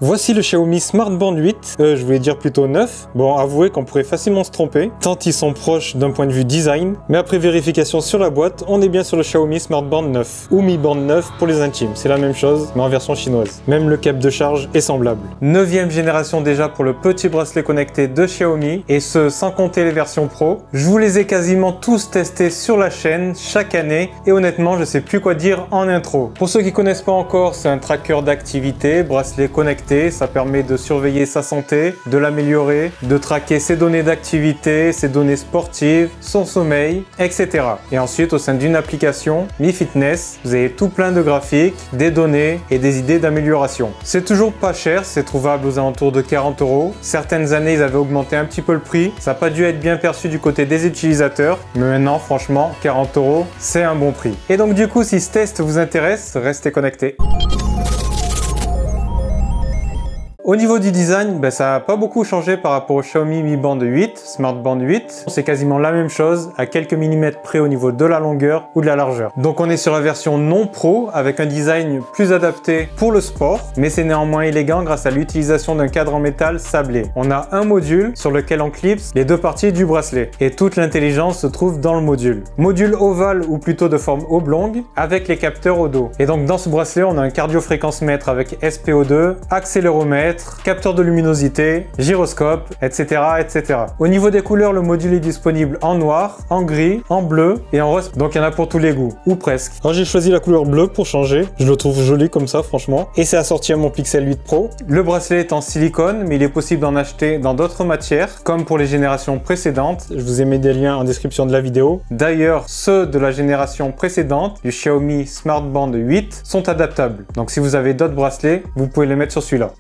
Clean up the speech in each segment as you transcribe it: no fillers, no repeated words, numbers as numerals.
Voici le Xiaomi Smart Band 8, je voulais dire plutôt 9. Bon, avouez qu'on pourrait facilement se tromper, tant ils sont proches d'un point de vue design. Mais après vérification sur la boîte, on est bien sur le Xiaomi Smart Band 9, ou Mi Band 9 pour les intimes. C'est la même chose, mais en version chinoise. Même le câble de charge est semblable. 9e génération déjà pour le petit bracelet connecté de Xiaomi, et ce sans compter les versions Pro. Je vous les ai quasiment tous testés sur la chaîne chaque année, et honnêtement, je sais plus quoi dire en intro. Pour ceux qui connaissent pas encore, c'est un tracker d'activité, bracelet connecté. Ça permet de surveiller sa santé, de l'améliorer, de traquer ses données d'activité, ses données sportives, son sommeil, etc. Et ensuite, au sein d'une application, Mi Fitness, vous avez tout plein de graphiques, des données et des idées d'amélioration. C'est toujours pas cher, c'est trouvable aux alentours de 40 €. Certaines années, ils avaient augmenté un petit peu le prix. Ça n'a pas dû être bien perçu du côté des utilisateurs, mais maintenant, franchement, 40 €, c'est un bon prix. Et donc du coup, si ce test vous intéresse, restez connectés. Au niveau du design, ça n'a pas beaucoup changé par rapport au Xiaomi Mi Band 8, Smart Band 8. C'est quasiment la même chose, à quelques millimètres près au niveau de la longueur ou de la largeur. Donc on est sur la version non pro, avec un design plus adapté pour le sport, mais c'est néanmoins élégant grâce à l'utilisation d'un cadre en métal sablé. On a un module sur lequel on clipse les deux parties du bracelet, et toute l'intelligence se trouve dans le module. Module ovale ou plutôt de forme oblongue, avec les capteurs au dos. Et donc dans ce bracelet, on a un cardiofréquence-mètre avec SPO2, accéléromètre, capteur de luminosité, gyroscope, etc., etc. Au niveau des couleurs, le module est disponible en noir, en gris, en bleu et en rose. Donc il y en a pour tous les goûts, ou presque. Alors j'ai choisi la couleur bleue pour changer. Je le trouve joli comme ça, franchement. Et c'est assorti à mon Pixel 8 Pro. Le bracelet est en silicone, mais il est possible d'en acheter dans d'autres matières, comme pour les générations précédentes. Je vous ai mis des liens en description de la vidéo. D'ailleurs, ceux de la génération précédente, du Xiaomi Smart Band 8, sont adaptables. Donc si vous avez d'autres bracelets, vous pouvez les mettre sur celui-là.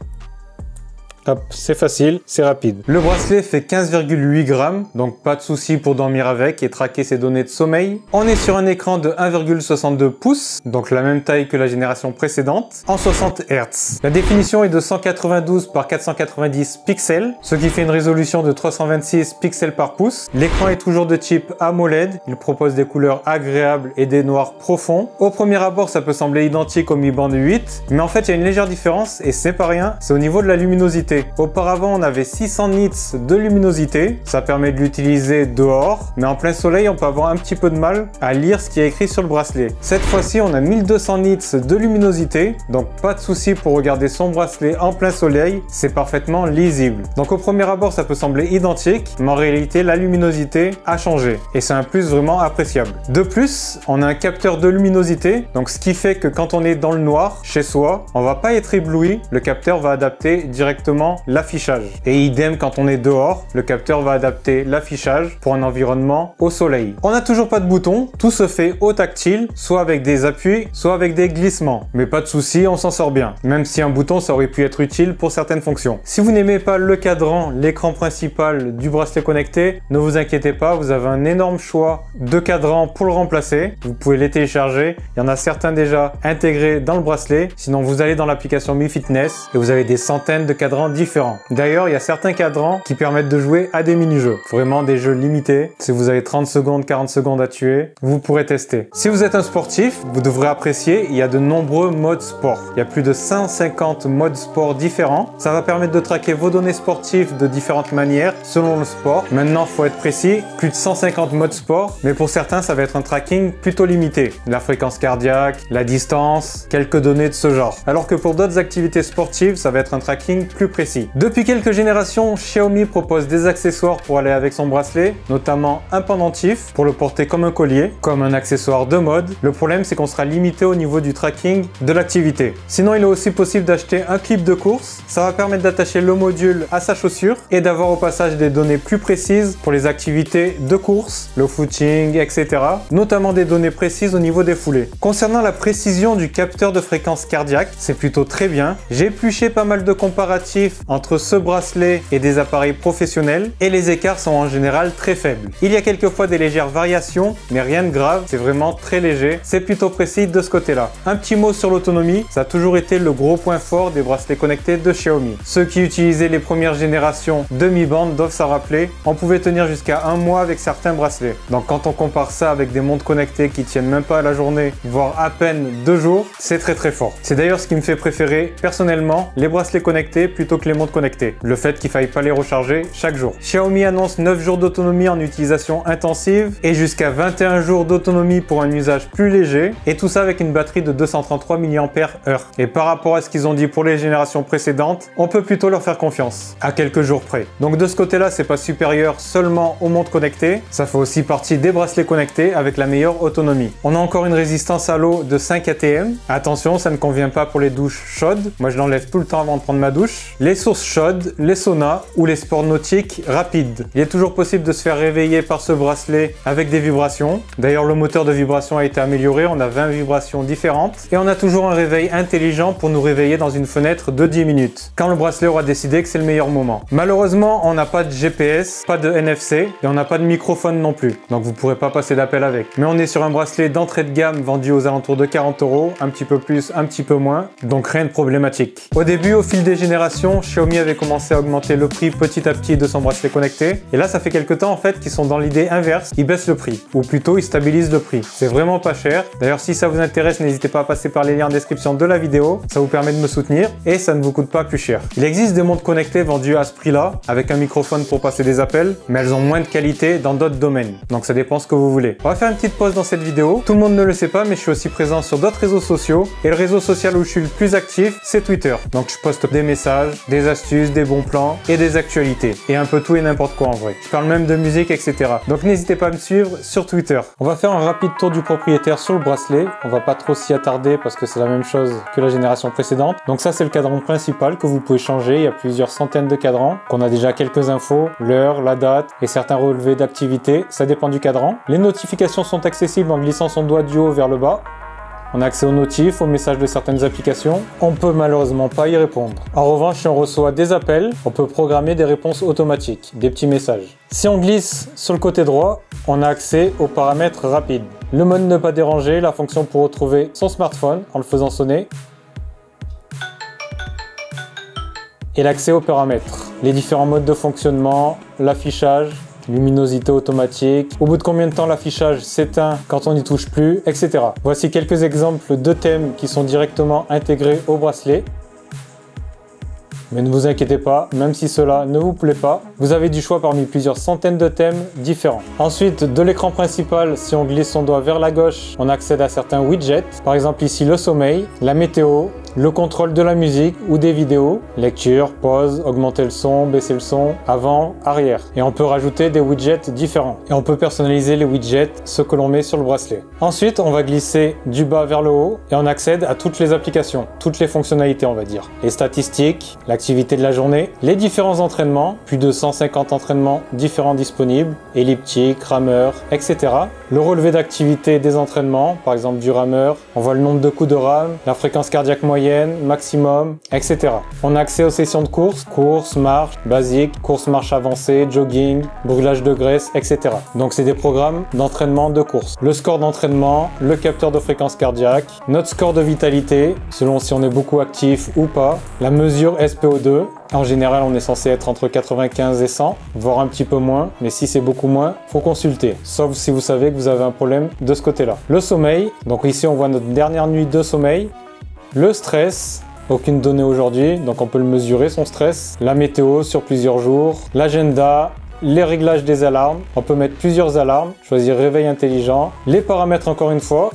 Hop, c'est facile, c'est rapide. Le bracelet fait 15,8 grammes, donc pas de souci pour dormir avec et traquer ses données de sommeil. On est sur un écran de 1,62 pouces, donc la même taille que la génération précédente, en 60 Hz. La définition est de 192 par 490 pixels, ce qui fait une résolution de 326 pixels par pouce. L'écran est toujours de type AMOLED, il propose des couleurs agréables et des noirs profonds. Au premier abord, ça peut sembler identique au Mi Band 8, mais en fait, il y a une légère différence et c'est pas rien, c'est au niveau de la luminosité. Auparavant, on avait 600 nits de luminosité, ça permet de l'utiliser dehors, mais en plein soleil, on peut avoir un petit peu de mal à lire ce qui est écrit sur le bracelet. Cette fois-ci, on a 1200 nits de luminosité, donc pas de souci pour regarder son bracelet en plein soleil, c'est parfaitement lisible. Donc au premier abord, ça peut sembler identique, mais en réalité, la luminosité a changé, et c'est un plus vraiment appréciable. De plus, on a un capteur de luminosité, donc ce qui fait que quand on est dans le noir, chez soi, on va pas être ébloui, le capteur va adapter directement l'affichage. Et idem quand on est dehors, le capteur va adapter l'affichage pour un environnement au soleil. On n'a toujours pas de bouton, tout se fait au tactile, soit avec des appuis, soit avec des glissements. Mais pas de souci, on s'en sort bien. Même si un bouton, ça aurait pu être utile pour certaines fonctions. Si vous n'aimez pas le cadran, l'écran principal du bracelet connecté, ne vous inquiétez pas, vous avez un énorme choix de cadrans pour le remplacer. Vous pouvez les télécharger. Il y en a certains déjà intégrés dans le bracelet. Sinon, vous allez dans l'application Mi Fitness et vous avez des centaines de cadrans différents. D'ailleurs, il y a certains cadrans qui permettent de jouer à des mini-jeux. Vraiment des jeux limités. Si vous avez 30 secondes, 40 secondes à tuer, vous pourrez tester. Si vous êtes un sportif, vous devrez apprécier, il y a de nombreux modes sport. Il y a plus de 150 modes sport différents. Ça va permettre de traquer vos données sportives de différentes manières selon le sport. Maintenant, il faut être précis, plus de 150 modes sport, mais pour certains, ça va être un tracking plutôt limité. La fréquence cardiaque, la distance, quelques données de ce genre. Alors que pour d'autres activités sportives, ça va être un tracking plus précis. Depuis quelques générations, Xiaomi propose des accessoires pour aller avec son bracelet, notamment un pendentif pour le porter comme un collier, comme un accessoire de mode. Le problème, c'est qu'on sera limité au niveau du tracking de l'activité. Sinon, il est aussi possible d'acheter un clip de course. Ça va permettre d'attacher le module à sa chaussure et d'avoir au passage des données plus précises pour les activités de course, le footing, etc. Notamment des données précises au niveau des foulées. Concernant la précision du capteur de fréquence cardiaque, c'est plutôt très bien. J'ai épluché pas mal de comparatifs comparatif entre ce bracelet et des appareils professionnels et les écarts sont en général très faibles. Il y a quelquefois des légères variations, mais rien de grave, c'est vraiment très léger, c'est plutôt précis de ce côté-là. Un petit mot sur l'autonomie, ça a toujours été le gros point fort des bracelets connectés de Xiaomi. Ceux qui utilisaient les premières générations de Mi Band doivent s'en rappeler, on pouvait tenir jusqu'à un mois avec certains bracelets. Donc quand on compare ça avec des montres connectées qui tiennent même pas à la journée, voire à peine 2 jours, c'est très fort. C'est d'ailleurs ce qui me fait préférer personnellement les bracelets connectés plutôt que les montres connectées. Le fait qu'il faille pas les recharger chaque jour. Xiaomi annonce 9 jours d'autonomie en utilisation intensive et jusqu'à 21 jours d'autonomie pour un usage plus léger et tout ça avec une batterie de 233 mAh. Et par rapport à ce qu'ils ont dit pour les générations précédentes, on peut plutôt leur faire confiance, à quelques jours près. Donc de ce côté-là, c'est pas supérieur seulement aux montres connectées, ça fait aussi partie des bracelets connectés avec la meilleure autonomie. On a encore une résistance à l'eau de 5 ATM. Attention, ça ne convient pas pour les douches chaudes. Moi, je l'enlève tout le temps avant de prendre ma douche. Les sources chaudes, les saunas ou les sports nautiques rapides. Il est toujours possible de se faire réveiller par ce bracelet avec des vibrations. D'ailleurs, le moteur de vibration a été amélioré. On a 20 vibrations différentes. Et on a toujours un réveil intelligent pour nous réveiller dans une fenêtre de 10 minutes. Quand le bracelet aura décidé que c'est le meilleur moment. Malheureusement, on n'a pas de GPS, pas de NFC et on n'a pas de microphone non plus. Donc vous ne pourrez pas passer d'appel avec. Mais on est sur un bracelet d'entrée de gamme vendu aux alentours de 40 €, un petit peu plus, un petit peu moins. Donc rien de problématique. Au début, au fil des générations, Xiaomi avait commencé à augmenter le prix petit à petit de son bracelet connecté. Et là, ça fait quelques temps en fait qu'ils sont dans l'idée inverse, ils baissent le prix. Ou plutôt, ils stabilisent le prix. C'est vraiment pas cher. D'ailleurs, si ça vous intéresse, n'hésitez pas à passer par les liens en description de la vidéo. Ça vous permet de me soutenir et ça ne vous coûte pas plus cher. Il existe des montres connectées vendues à ce prix-là, avec un microphone pour passer des appels, mais elles ont moins de qualité dans d'autres domaines. Donc ça dépend ce que vous voulez. On va faire une petite pause dans cette vidéo. Tout le monde ne le sait pas, mais je suis aussi présent sur d'autres réseaux sociaux. Et le réseau social où je suis le plus actif, c'est Twitter. Donc je poste des messages, des astuces, des bons plans et des actualités. Et un peu tout et n'importe quoi en vrai. Je parle même de musique, etc. Donc n'hésitez pas à me suivre sur Twitter. On va faire un rapide tour du propriétaire sur le bracelet. On va pas trop s'y attarder parce que c'est la même chose que la génération précédente. Donc ça, c'est le cadran principal que vous pouvez changer. Il y a plusieurs centaines de cadrans. On a déjà quelques infos, l'heure, la date et certains relevés d'activité. Ça dépend du cadran. Les notifications sont accessibles en glissant son doigt du haut vers le bas. On a accès aux notifs, aux messages de certaines applications. On peut malheureusement pas y répondre. En revanche, si on reçoit des appels, on peut programmer des réponses automatiques, des petits messages. Si on glisse sur le côté droit, on a accès aux paramètres rapides. Le mode ne pas déranger, la fonction pour retrouver son smartphone en le faisant sonner. Et l'accès aux paramètres. Les différents modes de fonctionnement, l'affichage, luminosité automatique, au bout de combien de temps l'affichage s'éteint quand on n'y touche plus, etc. Voici quelques exemples de thèmes qui sont directement intégrés au bracelet. Mais ne vous inquiétez pas, même si cela ne vous plaît pas, vous avez du choix parmi plusieurs centaines de thèmes différents. Ensuite, de l'écran principal, si on glisse son doigt vers la gauche, on accède à certains widgets. Par exemple ici le sommeil, la météo, le contrôle de la musique ou des vidéos, lecture, pause, augmenter le son, baisser le son, avant, arrière. Et on peut rajouter des widgets différents. Et on peut personnaliser les widgets, ceux que l'on met sur le bracelet. Ensuite, on va glisser du bas vers le haut et on accède à toutes les applications, toutes les fonctionnalités on va dire. Les statistiques, l'activité de la journée, les différents entraînements, plus de 150 entraînements différents disponibles, elliptique, rameur, etc. Le relevé d'activité des entraînements, par exemple du rameur, on voit le nombre de coups de rame, la fréquence cardiaque moyenne, maximum, etc. On a accès aux sessions de course, marche, basique, course marche avancée, jogging, brûlage de graisse, etc. Donc c'est des programmes d'entraînement de course. Le score d'entraînement, le capteur de fréquence cardiaque, notre score de vitalité, selon si on est beaucoup actif ou pas, la mesure SPO2. En général, on est censé être entre 95 et 100, voire un petit peu moins, mais si c'est beaucoup moins, faut consulter. Sauf si vous savez que vous avez un problème de ce côté-là. Le sommeil, donc ici on voit notre dernière nuit de sommeil. Le stress, aucune donnée aujourd'hui, donc on peut le mesurer son stress. La météo sur plusieurs jours, l'agenda, les réglages des alarmes. On peut mettre plusieurs alarmes, choisir réveil intelligent, les paramètres encore une fois.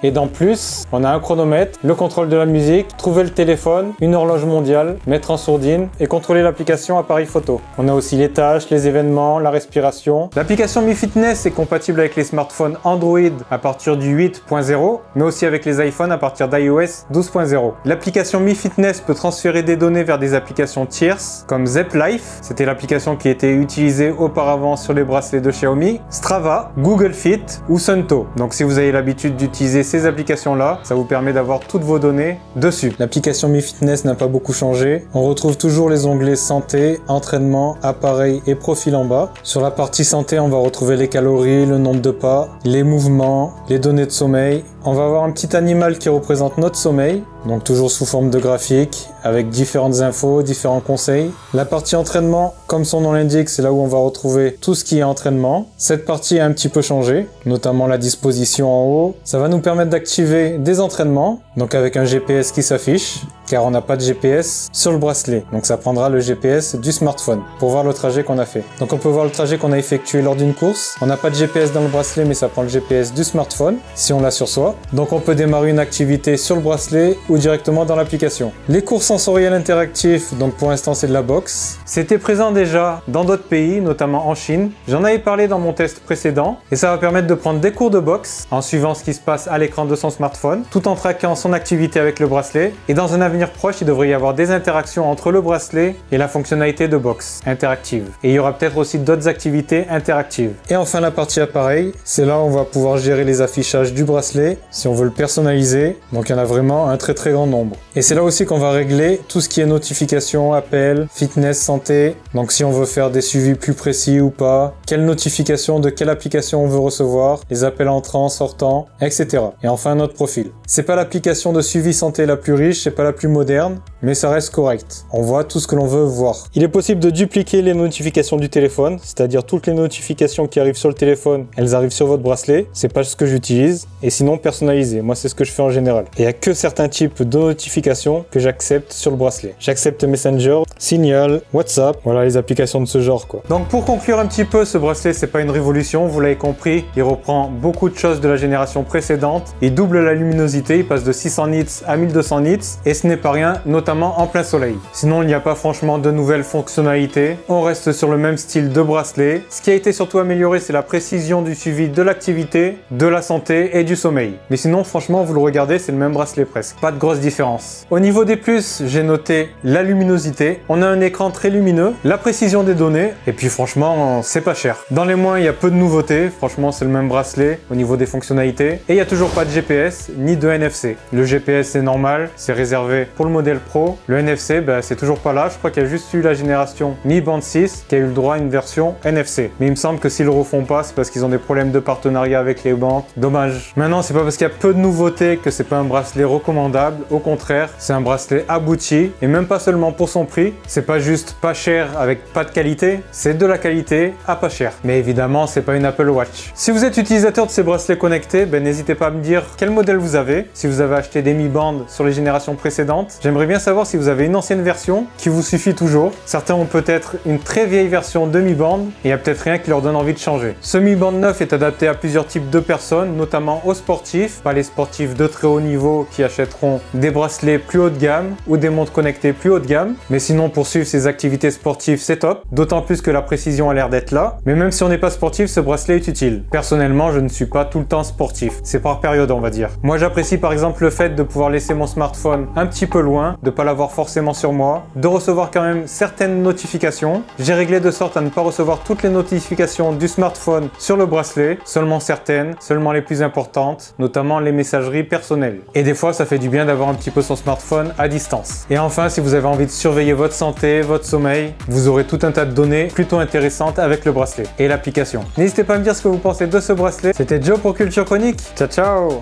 Et dans plus, on a un chronomètre, le contrôle de la musique, trouver le téléphone, une horloge mondiale, mettre en sourdine et contrôler l'application appareil photo. On a aussi les tâches, les événements, la respiration. L'application Mi Fitness est compatible avec les smartphones Android à partir du 8.0, mais aussi avec les iPhones à partir d'iOS 12.0. L'application Mi Fitness peut transférer des données vers des applications tierces, comme Zepp Life, c'était l'application qui était utilisée auparavant sur les bracelets de Xiaomi, Strava, Google Fit ou Suunto. Donc si vous avez l'habitude d'utiliser ces applications-là, ça vous permet d'avoir toutes vos données dessus. L'application MiFitness n'a pas beaucoup changé. On retrouve toujours les onglets santé, entraînement, appareil et profil en bas. Sur la partie santé, on va retrouver les calories, le nombre de pas, les mouvements, les données de sommeil. On va avoir un petit animal qui représente notre sommeil, donc toujours sous forme de graphique, avec différentes infos, différents conseils. La partie entraînement, comme son nom l'indique, c'est là où on va retrouver tout ce qui est entraînement. Cette partie a un petit peu changé, notamment la disposition en haut. Ça va nous permettre d'activer des entraînements, donc avec un GPS qui s'affiche, car on n'a pas de GPS sur le bracelet. Donc ça prendra le GPS du smartphone pour voir le trajet qu'on a fait. Donc on peut voir le trajet qu'on a effectué lors d'une course. On n'a pas de GPS dans le bracelet, mais ça prend le GPS du smartphone, si on l'a sur soi. Donc on peut démarrer une activité sur le bracelet ou directement dans l'application. Les cours sensoriels interactifs, donc pour l'instant c'est de la boxe. C'était présent déjà dans d'autres pays, notamment en Chine. J'en avais parlé dans mon test précédent et ça va permettre de prendre des cours de boxe en suivant ce qui se passe à l'écran de son smartphone, tout en traquant son activité avec le bracelet. Et dans un avenir proche, il devrait y avoir des interactions entre le bracelet et la fonctionnalité de boxe interactive. Et il y aura peut-être aussi d'autres activités interactives. Et enfin la partie appareil, c'est là où on va pouvoir gérer les affichages du bracelet si on veut le personnaliser. Donc il y en a vraiment un très grand nombre. Et c'est là aussi qu'on va régler tout ce qui est notifications, appels, fitness, santé. Donc si on veut faire des suivis plus précis ou pas, quelle notification de quelle application on veut recevoir, les appels entrants, sortants, etc. Et enfin notre profil. C'est pas l'application de suivi santé la plus riche, c'est pas la plus moderne, mais ça reste correct. On voit tout ce que l'on veut voir. Il est possible de dupliquer les notifications du téléphone, c'est-à-dire toutes les notifications qui arrivent sur le téléphone, elles arrivent sur votre bracelet. C'est pas ce que j'utilise. Et sinon personnalisé. Moi c'est ce que je fais en général. Et il n'y a que certains types de notifications que j'accepte sur le bracelet. J'accepte Messenger, Signal, WhatsApp, voilà les applications de ce genre quoi. Donc pour conclure un petit peu, ce bracelet c'est pas une révolution, vous l'avez compris, il reprend beaucoup de choses de la génération précédente, il double la luminosité, il passe de 600 nits à 1200 nits et ce n'est pas rien, notamment en plein soleil. Sinon il n'y a pas franchement de nouvelles fonctionnalités, on reste sur le même style de bracelet. Ce qui a été surtout amélioré c'est la précision du suivi de l'activité, de la santé et du sommeil. Mais sinon franchement vous le regardez, c'est le même bracelet presque, pas de grosse différence. Au niveau des plus, j'ai noté la luminosité, on a un écran très lumineux, la précision des données et puis franchement c'est pas cher. Dans les moins il y a peu de nouveautés, franchement c'est le même bracelet au niveau des fonctionnalités et il n'y a toujours pas de GPS ni de NFC. Le GPS c'est normal, c'est réservé pour le modèle Pro. Le NFC c'est toujours pas là, je crois qu'il y a juste eu la génération Mi Band 6 qui a eu le droit à une version NFC. Mais il me semble que s'ils le refont pas c'est parce qu'ils ont des problèmes de partenariat avec les banques, dommage. Maintenant c'est pas parce qu'il y a peu de nouveautés que c'est pas un bracelet recommandable, au contraire c'est un bracelet abouti et même pas seulement pour son prix, c'est pas juste pas cher avec pas de qualité, c'est de la qualité à pas cher. Mais évidemment c'est pas une Apple Watch. Si vous êtes utilisateur de ces bracelets connectés, n'hésitez pas à me dire quel modèle vous avez, si vous avez acheté des Mi Band sur les générations précédentes. J'aimerais bien savoir si vous avez une ancienne version qui vous suffit toujours. Certains ont peut-être une très vieille version de Mi Band et il n'y a peut-être rien qui leur donne envie de changer. Ce Mi Band 9 est adapté à plusieurs types de personnes, notamment aux sportifs, pas les sportifs de très haut niveau qui achèteront des bracelets plus haut de gamme ou des montres connectées plus haut de gamme, mais sinon pour suivre ses activités sportives c'est top, d'autant plus que la précision a l'air d'être là. Mais même si on n'est pas sportif, ce bracelet est utile. Personnellement je ne suis pas tout le temps sportif, c'est par période on va dire. Moi j'apprécie par exemple le fait de pouvoir laisser mon smartphone un petit peu loin, de pas l'avoir forcément sur moi, de recevoir quand même certaines notifications. J'ai réglé de sorte à ne pas recevoir toutes les notifications du smartphone sur le bracelet, seulement certaines, seulement les plus importantes, notamment les messageries personnelles. Et des fois ça fait du bien d'avoir un petit peu son smartphone à distance. Et enfin si vous avez envie de surveiller votre santé, votre sommeil, vous aurez tout un tas de données plutôt intéressantes avec le bracelet et l'application. N'hésitez pas à me dire ce que vous pensez de ce bracelet. C'était Joe pour Culture Chronique. Ciao ciao.